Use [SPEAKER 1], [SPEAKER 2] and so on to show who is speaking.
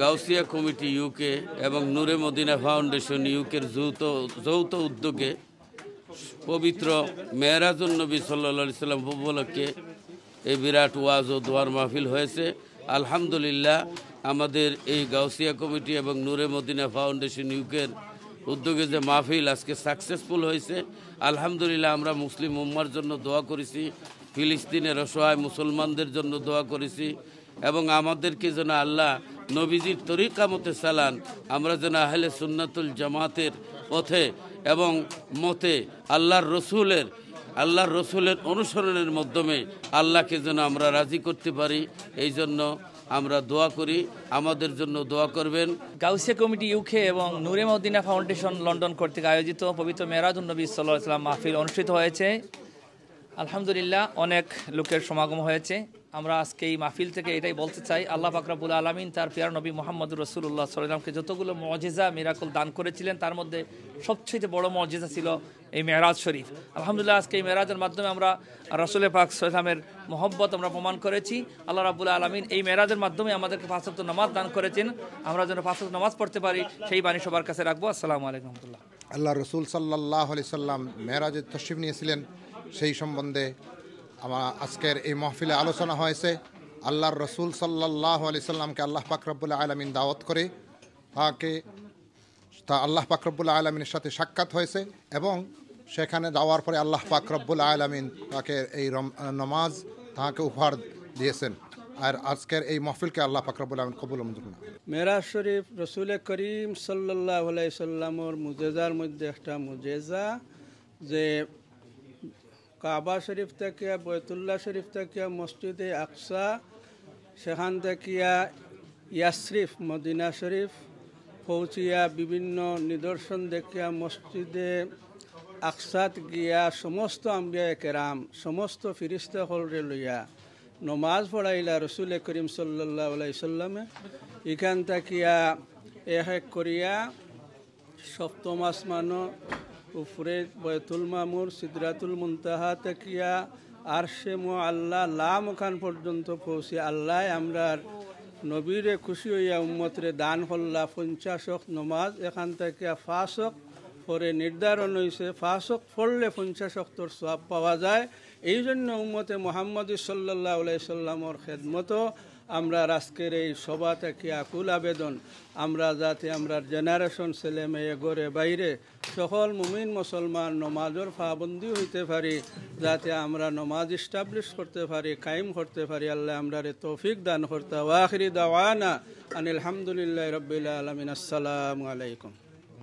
[SPEAKER 1] Gausia committee UK এবং নূরে Medina foundation ইউকের যৌথ উদ্যোগে পবিত্র মেহরাজুন নবী সাল্লাল্লাহু সাল্লাম উপলক্ষে এই বিরাট ওয়াজ ও দোয়ার মাহফিল হয়েছে। আলহামদুলিল্লাহ, আমাদের এই গাউসিয়া কমিটি এবং নূরে মদিনা ফাউন্ডেশন ইউকের উদ্যোগে যে মাহফিল আজকে সাকসেসফুল হয়েছে, আলহামদুলিল্লাহ। আমরা মুসলিম উম্মার জন্য দোয়া করেছি, ফিলিস্তিনের অসহায় মুসলমানদের জন্য দোয়া করেছি এবং আমাদেরকে যেন আল্লাহ নবীজির তরিকা মতে চালান, আমরা যেন আহলে সুন্নাতুল জামাতের পথে এবং মতে আল্লাহর রসুলের অনুসরণের মাধ্যমে আল্লাহকে যেন আমরা রাজি করতে পারি। এই জন্য আমরা দোয়া করি, আমাদের জন্য দোয়া করবেন।
[SPEAKER 2] গাউসিয়া কমিটি ইউকে এবং নূরে মদিনা ফাউন্ডেশন লন্ডন কর্তৃক আয়োজিত পবিত্র মেহরাজুন নবী সাল্লাল্লাহু আলাইহি ওয়াসাল্লাম মাহফিল অনুষ্ঠিত হয়েছে। আলহামদুলিল্লাহ, অনেক লোকের সমাগম হয়েছে। আমরা আজকে এই মাহফিল থেকে এটাই বলতে চাই, আল্লাহ পাক রব্বুল আলামিন তার প্রিয় নবী মুহাম্মদুর রাসূলুল্লাহ সাল্লাল্লাহু আলাইহি ওয়াসাল্লামকে যতগুলো মুজিজা মিরাকল দান করেছিলেন, তার মধ্যে সবচেয়ে বড় মুজিজা ছিল এই মেরাজ শরীফ। আলহামদুলিল্লাহ, আজকে এই মেরাজের মাধ্যমে আমরা রাসূল পাক সাল্লাল্লাহু আলাইহি ওয়াসাল্লামের মহব্বত আমরা প্রমাণ করেছি। আল্লাহ রাব্বুল আলামিন এই মেরাজের মাধ্যমে আমাদেরকে 5 ওয়াক্ত নামাজ দান করেছেন। আমরা যেন 5 ওয়াক্ত নামাজ পড়তে পারি, সেই বাণী সবার কাছে রাখবো। আসসালামু আলাইকুম ওয়া রাহমাতুল্লাহ।
[SPEAKER 3] আল্লাহ রসুল সাল্লাল্লাহু আলাইহি সাল্লাম মেরাজে তশরিফ নিয়েছিলেন, সেই সম্বন্ধে আমার আজকের এই মাহফিলে আলোচনা হয়েছে। আল্লাহর রসুল সাল্লাল্লাহু আলাইহি সাল্লামকে আল্লাহ পাক রব্বুল আলামিন দাওয়াত করে আল্লাহ পাক রব্বুল আলামিনের সাথে সাক্ষাৎ হয়েছে এবং সেখানে যাওয়ার পরে আল্লাহ পাক রব্বুল আলামিন তাকে এই নামাজ তাকে উপহার দিয়েছেন। আর আজকের এই মাহফিলকে আল্লাহ পাক রব্বুল আলামিন কবুল মঞ্জুর করুন।
[SPEAKER 4] মেরাজ শরীফ রসুল করিম সাল্লাল্লাহু আলাইহি সাল্লামের মুজেজার মধ্যে একটা মুজেজা, যে কাবা শরীফ থেকে, বৈতুল্লাহ শরীফ থেকে মসজিদে আকসা, সেখান থেকে ইয়াসরিফ মদিনা শরীফ পৌঁছিয়া বিভিন্ন নিদর্শন দেখিয়া মসজিদে আকসাত গিয়া সমস্ত আম্বিয়া কেরাম, সমস্ত ফিরিস্তা হলরে লইয়া নমাজ পড়াইলা রসুল করিম সাল্লাল্লাহু আলাইহি সাল্লামে। এখান থাকিয়া এক করিয়া সপ্তম আসমান উপরে বয়তুল মামুর সিদরাতুল মুনতাহা তাকিয়া আরশে মুআল্লা লামখান পর্যন্ত পৌঁছে আল্লাহ আমরার নবীরে খুশি হইয়া উম্মতরে দান হল্লা 50 ওয়াক্ত নমাজ এখান থেকে 5 ওয়াক্ত পরে নির্ধারণ হয়েছে 5 ওয়াক্ত পড়লে 50 ওয়াক্তর সওয়াব পাওয়া যায়। এই জন্য উম্মতে মুহাম্মদ সাল্লাল্লাহু আলাইহি সাল্লামের খেদমত আমরা আজকের এই সভা থেকে আকুল আবেদন, আমরা যাতে আমরা জেনারেশন ছেলে মেয়ে ঘরে বাইরে সকল মুমিন মুসলমান নমাজের পাবন্দি হইতে পারি, যাতে আমরা নমাজ ইস্টাবলিশ করতে পারি, কায়েম করতে পারি। আল্লাহ আমরা তৌফিক দান করতে। ওয়া আখিরি দাওয়ানা আনিল হামদুলিল্লাহি রাব্বিল আলামিন। আসসালামু আলাইকুম।